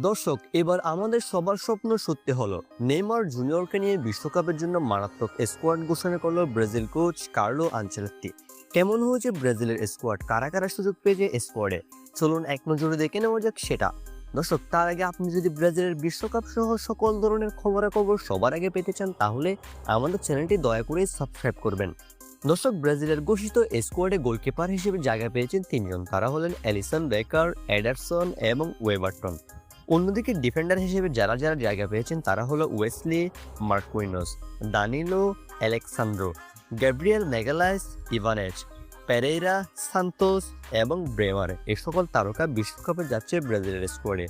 দর্শক, এবার আমাদের সবার স্বপ্ন সত্যি হলো। নেইমার জুনিয়রকে নিয়ে বিশ্বকাপের জন্য মারাত্মক স্কোয়াড ঘোষণা করলো ব্রাজিল কোচ কার্লো আনচেলত্তি। কেমন হয়েছে ব্রাজিলের স্কোয়াড, কারা কারা সুযোগ পেয়েছে স্কোয়াডে, চলুন এক নজরে দেখে নেওয়া যাক সেটা। দর্শক, তার আগে আপনি যদি ব্রাজিলের বিশ্বকাপ সহ সকল ধরনের খবরাখবর সবার আগে পেতে চান তাহলে আমাদের চ্যানেলটি দয়া করে সাবস্ক্রাইব করবেন। দর্শক, ব্রাজিলের ঘোষিত স্কোয়াডে গোলকিপার হিসেবে জায়গা পেয়েছেন তিনজন, তারা হলেন অ্যালিসন বেকার, এডারসন এবং ওয়েবারটন। অন্যদিকে ডিফেন্ডার হিসেবে যারা যারা জায়গা পেয়েছেন তারা হলো Wesley, Marquinhos, Danilo, Alexsandro, Gabriel Magalhaes, Ibanez, Pereira, Santos এবং ব্রেমার। এই সকল তারকা বিশ্বকাপে যাচ্ছে ব্রাজিলের স্কোয়াডে।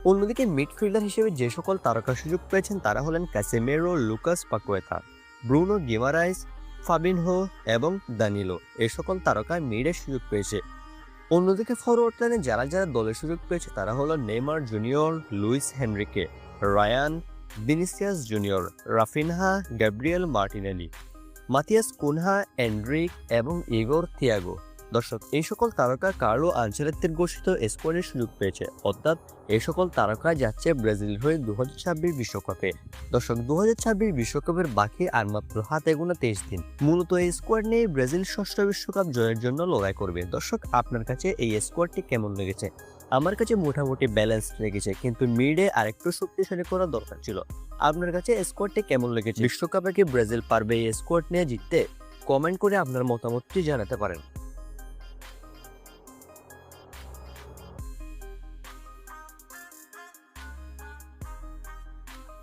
অন্যদিকে মিডফিল্ডার হিসেবে যে সকল তারকা সুযোগ পেয়েছেন তারা হলেন Casemiro, Lucas Paqueta, Bruno Guimaraes, Fabinho এবং দানিলো। এই সকল তারকা মিডের সুযোগ পেয়েছে। অন্যদিকে ফরওয়ার্ড লাইনে যারা যারা দলের সুযোগ পেয়েছে তারা হলো Neymar Junior, Luiz Henrique, Rayan, Vinicius Junior, Raphinha, Gabriel Martinelli, Matheus Cunha, Endrick এবং ইগোর থিয়াগো। দর্শক, এই সকল তারকা কার্লো আনচেলত্তির ঘোষিত স্কোয়াডের সুযোগ পেয়েছে, অর্থাৎ এই সকল তারকা যাচ্ছে ব্রাজিল হয়ে 2026 বিশ্বকাপে। দর্শক, 2026 বিশ্বকাপের বাকি আর মাত্র হাতে গোনা 23 দিন। মূলত এই স্কোয়াড নিয়ে ব্রাজিল ষষ্ঠ বিশ্বকাপ জয়ের জন্য লড়াই করবে। দর্শক, আপনার কাছে এই স্কোয়াডটি কেমন লেগেছে? আমার কাছে মোটামুটি ব্যালেন্স লেগেছে, কিন্তু মিডে আরেকটু শক্তিশালী করা দরকার ছিল। আপনার কাছে স্কোয়াডটি কেমন লেগেছে? বিশ্বকাপে কি ব্রাজিল পারবে এই স্কোয়াড নিয়ে জিততে? কমেন্ট করে আপনার মতামতটি জানাতে পারেন।